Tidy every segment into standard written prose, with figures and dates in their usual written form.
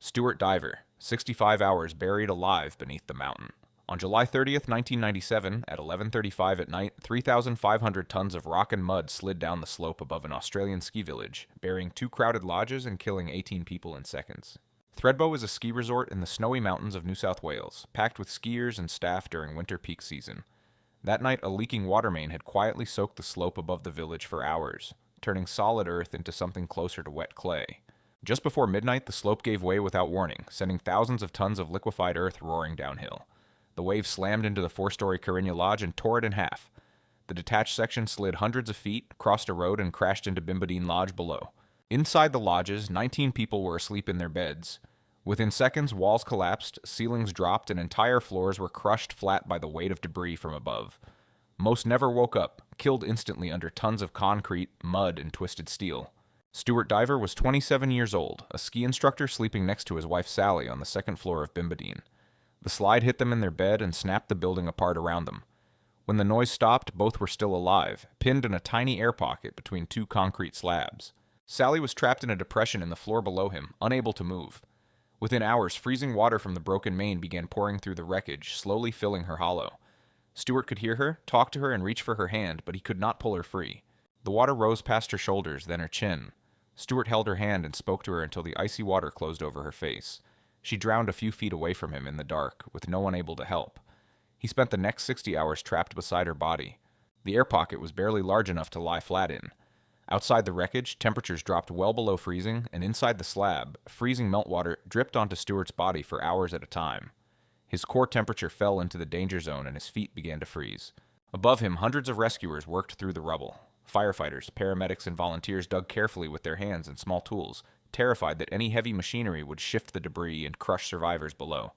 Stuart diver, 65 hours buried alive beneath the mountain. On July 30th, 1997, at 11:35 at night, 3,500 tons of rock and mud slid down the slope above an Australian ski village, burying two crowded lodges and killing 18 people in seconds. Thredbo is a ski resort in the snowy mountains of New South Wales, packed with skiers and staff during winter peak season. That night, a leaking water main had quietly soaked the slope above the village for hours, turning solid earth into something closer to wet clay. Just before midnight, the slope gave way without warning, sending thousands of tons of liquefied earth roaring downhill. The wave slammed into the four-story Carina Lodge and tore it in half. The detached section slid hundreds of feet, crossed a road, and crashed into Bimbadeen Lodge below. Inside the lodges, 19 people were asleep in their beds. Within seconds, walls collapsed, ceilings dropped, and entire floors were crushed flat by the weight of debris from above. Most never woke up, killed instantly under tons of concrete, mud, and twisted steel. Stuart Diver was 27 years old, a ski instructor sleeping next to his wife Sally on the second floor of Bimbadeen. The slide hit them in their bed and snapped the building apart around them. When the noise stopped, both were still alive, pinned in a tiny air pocket between two concrete slabs. Sally was trapped in a depression in the floor below him, unable to move. Within hours, freezing water from the broken main began pouring through the wreckage, slowly filling her hollow. Stuart could hear her, talk to her, and reach for her hand, but he could not pull her free. The water rose past her shoulders, then her chin. Stuart held her hand and spoke to her until the icy water closed over her face. She drowned a few feet away from him in the dark, with no one able to help. He spent the next 60 hours trapped beside her body. The air pocket was barely large enough to lie flat in. Outside the wreckage, temperatures dropped well below freezing, and inside the slab, freezing meltwater dripped onto Stuart's body for hours at a time. His core temperature fell into the danger zone and his feet began to freeze. Above him, hundreds of rescuers worked through the rubble. Firefighters, paramedics, and volunteers dug carefully with their hands and small tools, terrified that any heavy machinery would shift the debris and crush survivors below.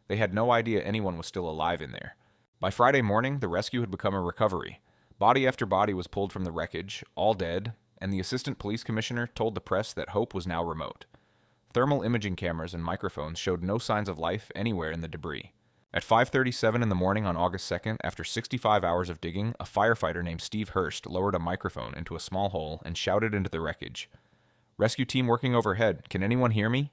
They had no idea anyone was still alive in there. By Friday morning, the rescue had become a recovery. Body after body was pulled from the wreckage, all dead, and the assistant police commissioner told the press that hope was now remote. Thermal imaging cameras and microphones showed no signs of life anywhere in the debris. At 5:37 in the morning on August 2nd, after 65 hours of digging, a firefighter named Steve Hurst lowered a microphone into a small hole and shouted into the wreckage, "Rescue team working overhead, can anyone hear me?"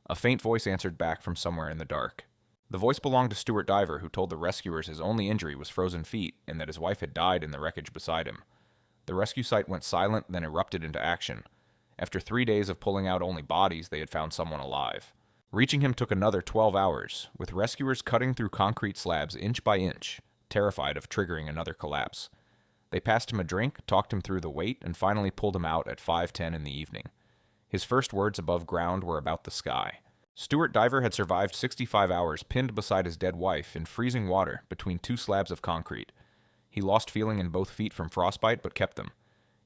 A faint voice answered back from somewhere in the dark. The voice belonged to Stuart Diver, who told the rescuers his only injury was frozen feet and that his wife had died in the wreckage beside him. The rescue site went silent, then erupted into action. After 3 days of pulling out only bodies, they had found someone alive. Reaching him took another 12 hours, with rescuers cutting through concrete slabs inch by inch, terrified of triggering another collapse. They passed him a drink, talked him through the wait, and finally pulled him out at 5:10 in the evening. His first words above ground were about the sky. Stuart Diver had survived 65 hours pinned beside his dead wife in freezing water between two slabs of concrete. He lost feeling in both feet from frostbite but kept them.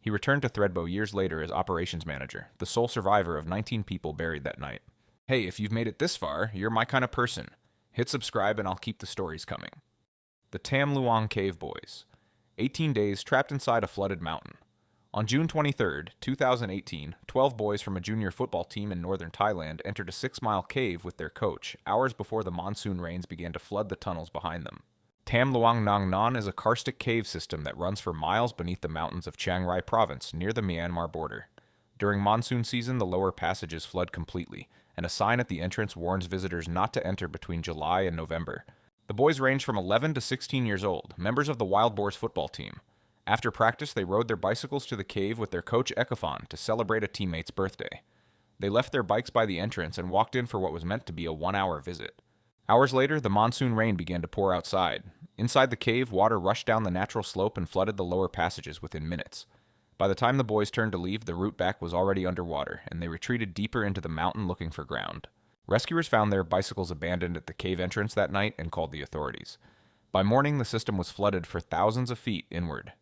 He returned to Thredbo years later as operations manager, the sole survivor of 19 people buried that night. Hey, if you've made it this far, you're my kind of person. Hit subscribe and I'll keep the stories coming. The Tham Luang Cave Boys. 18 days trapped inside a flooded mountain. On June 23, 2018, 12 boys from a junior football team in northern Thailand entered a 6-mile cave with their coach, hours before the monsoon rains began to flood the tunnels behind them. Tham Luang Nang Non is a karstic cave system that runs for miles beneath the mountains of Chiang Rai province, near the Myanmar border. During monsoon season, the lower passages flood completely, and a sign at the entrance warns visitors not to enter between July and November. The boys range from 11 to 16 years old, members of the Wild Boars football team. After practice, they rode their bicycles to the cave with their coach Ekafon to celebrate a teammate's birthday. They left their bikes by the entrance and walked in for what was meant to be a 1-hour visit. Hours later, the monsoon rain began to pour outside. Inside the cave, water rushed down the natural slope and flooded the lower passages within minutes. By the time the boys turned to leave, the route back was already underwater, and they retreated deeper into the mountain looking for ground. Rescuers found their bicycles abandoned at the cave entrance that night and called the authorities. By morning, the system was flooded for thousands of feet inward.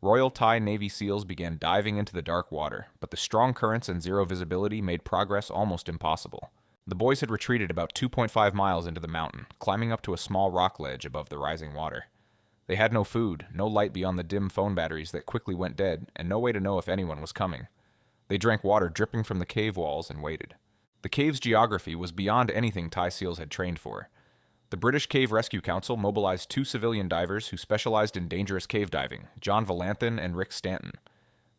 Royal Thai Navy SEALs began diving into the dark water, but the strong currents and zero visibility made progress almost impossible. The boys had retreated about 2.5 miles into the mountain, climbing up to a small rock ledge above the rising water. They had no food, no light beyond the dim phone batteries that quickly went dead, and no way to know if anyone was coming. They drank water dripping from the cave walls and waited. The cave's geography was beyond anything Thai SEALs had trained for. The British Cave Rescue Council mobilized 2 civilian divers who specialized in dangerous cave diving, John Valanthan and Rick Stanton.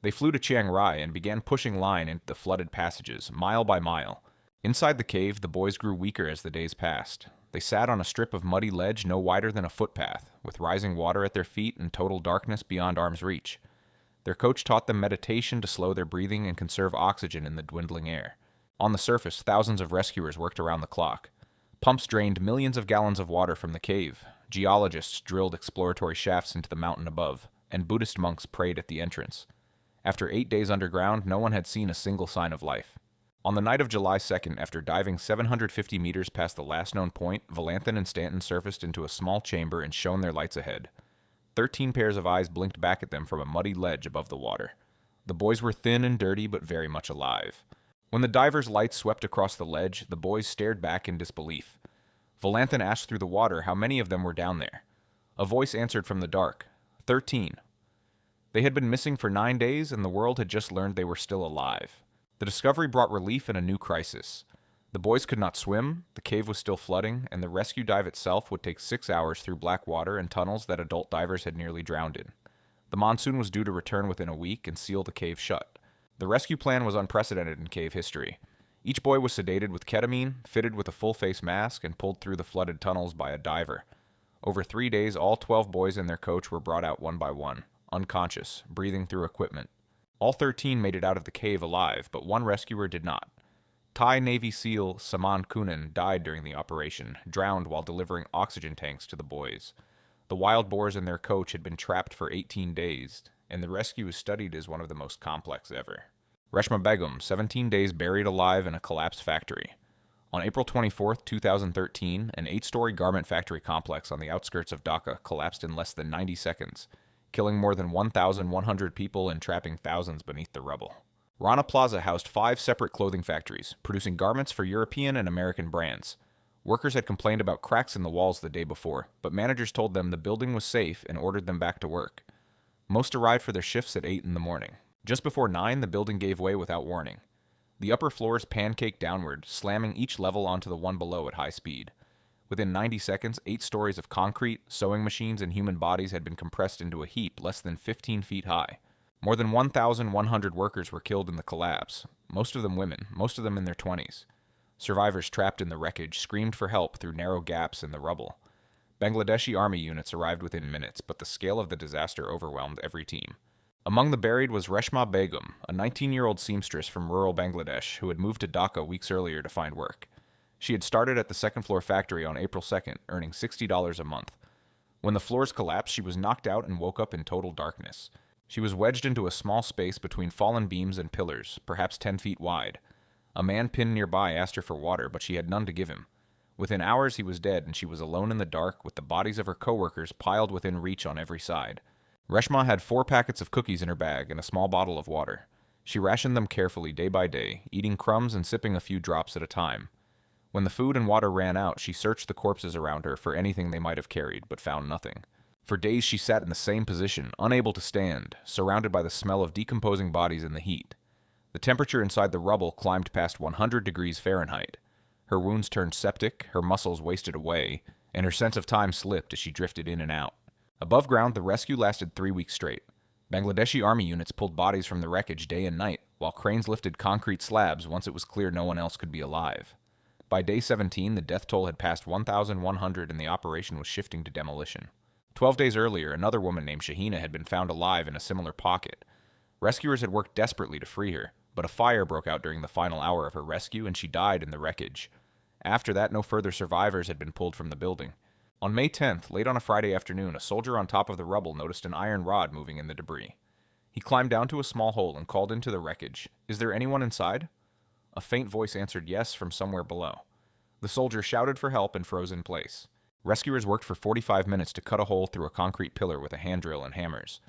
They flew to Chiang Rai and began pushing line into the flooded passages, mile by mile. Inside the cave, the boys grew weaker as the days passed. They sat on a strip of muddy ledge no wider than a footpath, with rising water at their feet and total darkness beyond arm's reach. Their coach taught them meditation to slow their breathing and conserve oxygen in the dwindling air. On the surface, thousands of rescuers worked around the clock. Pumps drained millions of gallons of water from the cave. Geologists drilled exploratory shafts into the mountain above, and Buddhist monks prayed at the entrance. After 8 days underground, no one had seen a single sign of life. On the night of July 2nd, after diving 750 meters past the last known point, Valanthan and Stanton surfaced into a small chamber and shone their lights ahead. 13 pairs of eyes blinked back at them from a muddy ledge above the water. The boys were thin and dirty, but very much alive. When the divers' lights swept across the ledge, the boys stared back in disbelief. Valanthan asked through the water how many of them were down there. A voice answered from the dark, 13. They had been missing for 9 days, and the world had just learned they were still alive. The discovery brought relief in a new crisis. The boys could not swim, the cave was still flooding, and the rescue dive itself would take 6 hours through black water and tunnels that adult divers had nearly drowned in. The monsoon was due to return within a week and seal the cave shut. The rescue plan was unprecedented in cave history. Each boy was sedated with ketamine, fitted with a full-face mask, and pulled through the flooded tunnels by a diver. Over 3 days, all 12 boys and their coach were brought out one by one, unconscious, breathing through equipment. All 13 made it out of the cave alive, but one rescuer did not. Thai Navy SEAL Saman Kunan died during the operation, drowned while delivering oxygen tanks to the boys. The wild boars and their coach had been trapped for 18 days, and the rescue is studied as one of the most complex ever. Resham Begum, 17 days buried alive in a collapsed factory. On April 24, 2013, an 8-story garment factory complex on the outskirts of Dhaka collapsed in less than 90 seconds, killing more than 1,100 people and trapping thousands beneath the rubble. Rana Plaza housed 5 separate clothing factories, producing garments for European and American brands. Workers had complained about cracks in the walls the day before, but managers told them the building was safe and ordered them back to work. Most arrived for their shifts at 8 in the morning. Just before 9, the building gave way without warning. The upper floors pancaked downward, slamming each level onto the one below at high speed. Within 90 seconds, 8 stories of concrete, sewing machines, and human bodies had been compressed into a heap less than 15 feet high. More than 1,100 workers were killed in the collapse, most of them women, most of them in their 20s. Survivors trapped in the wreckage screamed for help through narrow gaps in the rubble. Bangladeshi army units arrived within minutes, but the scale of the disaster overwhelmed every team. Among the buried was Resham Begum, a 19-year-old seamstress from rural Bangladesh who had moved to Dhaka weeks earlier to find work. She had started at the second-floor factory on April 2nd, earning $60 a month. When the floors collapsed, she was knocked out and woke up in total darkness. She was wedged into a small space between fallen beams and pillars, perhaps 10 feet wide. A man pinned nearby asked her for water, but she had none to give him. Within hours, he was dead, and she was alone in the dark with the bodies of her co-workers piled within reach on every side. Reshma had 4 packets of cookies in her bag and a small bottle of water. She rationed them carefully day by day, eating crumbs and sipping a few drops at a time. When the food and water ran out, she searched the corpses around her for anything they might have carried, but found nothing. For days she sat in the same position, unable to stand, surrounded by the smell of decomposing bodies in the heat. The temperature inside the rubble climbed past 100 degrees Fahrenheit. Her wounds turned septic, her muscles wasted away, and her sense of time slipped as she drifted in and out. Above ground, the rescue lasted 3 weeks straight. Bangladeshi army units pulled bodies from the wreckage day and night, while cranes lifted concrete slabs once it was clear no one else could be alive. By day 17, the death toll had passed 1,100 and the operation was shifting to demolition. 12 days earlier, another woman named Shahina had been found alive in a similar pocket. Rescuers had worked desperately to free her, but a fire broke out during the final hour of her rescue and she died in the wreckage. After that, no further survivors had been pulled from the building. On May 10th, late on a Friday afternoon, a soldier on top of the rubble noticed an iron rod moving in the debris. He climbed down to a small hole and called into the wreckage, "Is there anyone inside?" A faint voice answered yes from somewhere below. The soldier shouted for help and froze in place. Rescuers worked for 45 minutes to cut a hole through a concrete pillar with a hand drill and hammers.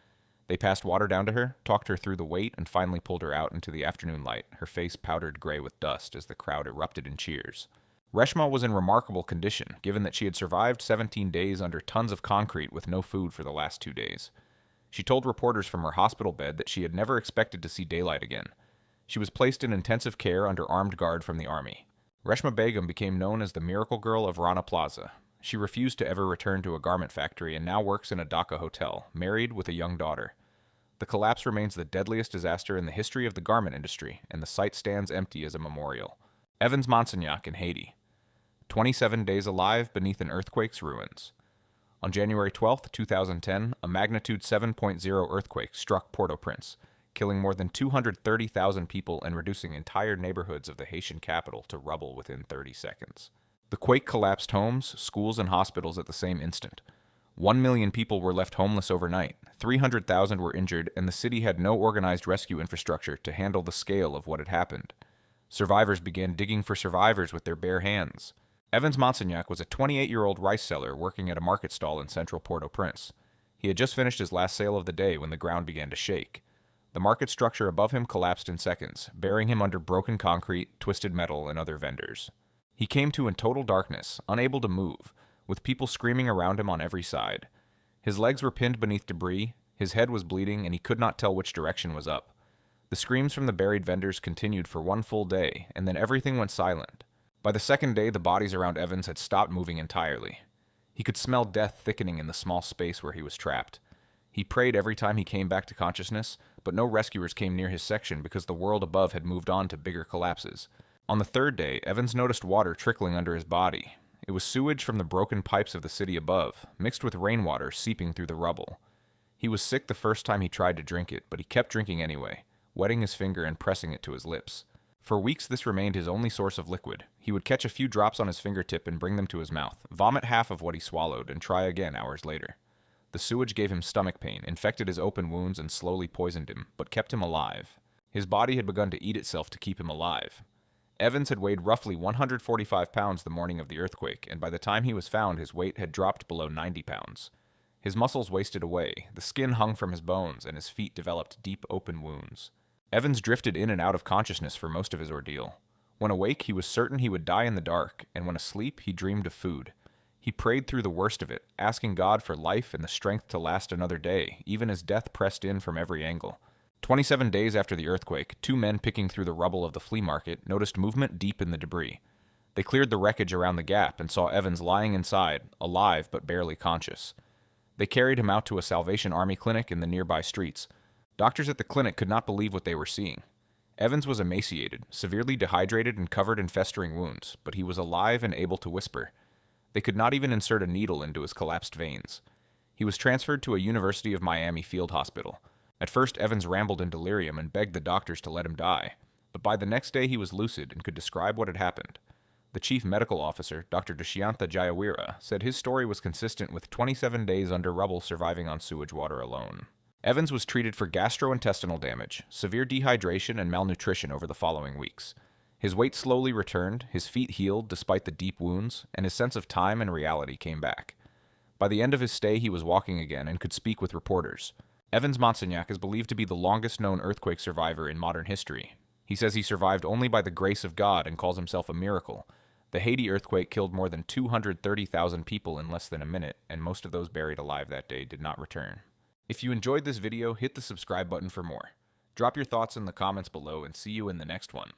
They passed water down to her, talked her through the weight, and finally pulled her out into the afternoon light, her face powdered gray with dust as the crowd erupted in cheers. Reshma was in remarkable condition, given that she had survived 17 days under tons of concrete with no food for the last 2 days. She told reporters from her hospital bed that she had never expected to see daylight again. She was placed in intensive care under armed guard from the army. Reshma Begum became known as the Miracle Girl of Rana Plaza. She refused to ever return to a garment factory and now works in a Dhaka hotel, married with a young daughter. The collapse remains the deadliest disaster in the history of the garment industry, and the site stands empty as a memorial. Evans Monsignac in Haiti. 27 days alive beneath an earthquake's ruins. On January 12, 2010, a magnitude 7.0 earthquake struck Port-au-Prince, killing more than 230,000 people and reducing entire neighborhoods of the Haitian capital to rubble within 30 seconds. The quake collapsed homes, schools, and hospitals at the same instant. 1 million people were left homeless overnight, 300,000 were injured, and the city had no organized rescue infrastructure to handle the scale of what had happened. Survivors began digging for survivors with their bare hands. Evans Monsignac was a 28-year-old rice seller working at a market stall in central Port-au-Prince. He had just finished his last sale of the day when the ground began to shake. The market structure above him collapsed in seconds, burying him under broken concrete, twisted metal, and other vendors. He came to in total darkness, unable to move, with people screaming around him on every side. His legs were pinned beneath debris, his head was bleeding, and he could not tell which direction was up. The screams from the buried vendors continued for one full day, and then everything went silent. By the second day, the bodies around Evans had stopped moving entirely. He could smell death thickening in the small space where he was trapped. He prayed every time he came back to consciousness, but no rescuers came near his section because the world above had moved on to bigger collapses. On the third day, Evans noticed water trickling under his body. It was sewage from the broken pipes of the city above, mixed with rainwater seeping through the rubble. He was sick the first time he tried to drink it, but he kept drinking anyway, wetting his finger and pressing it to his lips. For weeks this remained his only source of liquid. He would catch a few drops on his fingertip and bring them to his mouth, vomit half of what he swallowed, and try again hours later. The sewage gave him stomach pain, infected his open wounds, and slowly poisoned him, but kept him alive. His body had begun to eat itself to keep him alive. Evans had weighed roughly 145 pounds the morning of the earthquake, and by the time he was found, his weight had dropped below 90 pounds. His muscles wasted away, the skin hung from his bones, and his feet developed deep open wounds. Evans drifted in and out of consciousness for most of his ordeal. When awake, he was certain he would die in the dark, and when asleep, he dreamed of food. He prayed through the worst of it, asking God for life and the strength to last another day, even as death pressed in from every angle. 27 days after the earthquake, 2 men picking through the rubble of the flea market noticed movement deep in the debris. They cleared the wreckage around the gap and saw Evans lying inside, alive but barely conscious. They carried him out to a Salvation Army clinic in the nearby streets. Doctors at the clinic could not believe what they were seeing. Evans was emaciated, severely dehydrated, and covered in festering wounds, but he was alive and able to whisper. They could not even insert a needle into his collapsed veins. He was transferred to a University of Miami field hospital. At first, Evans rambled in delirium and begged the doctors to let him die, but by the next day he was lucid and could describe what had happened. The chief medical officer, Dr. Dushyantha Jayawira, said his story was consistent with 27 days under rubble surviving on sewage water alone. Evans was treated for gastrointestinal damage, severe dehydration, and malnutrition over the following weeks. His weight slowly returned, his feet healed despite the deep wounds, and his sense of time and reality came back. By the end of his stay, he was walking again and could speak with reporters. Evans Monsignac is believed to be the longest-known earthquake survivor in modern history. He says he survived only by the grace of God and calls himself a miracle. The Haiti earthquake killed more than 230,000 people in less than a minute, and most of those buried alive that day did not return. If you enjoyed this video, hit the subscribe button for more. Drop your thoughts in the comments below and see you in the next one.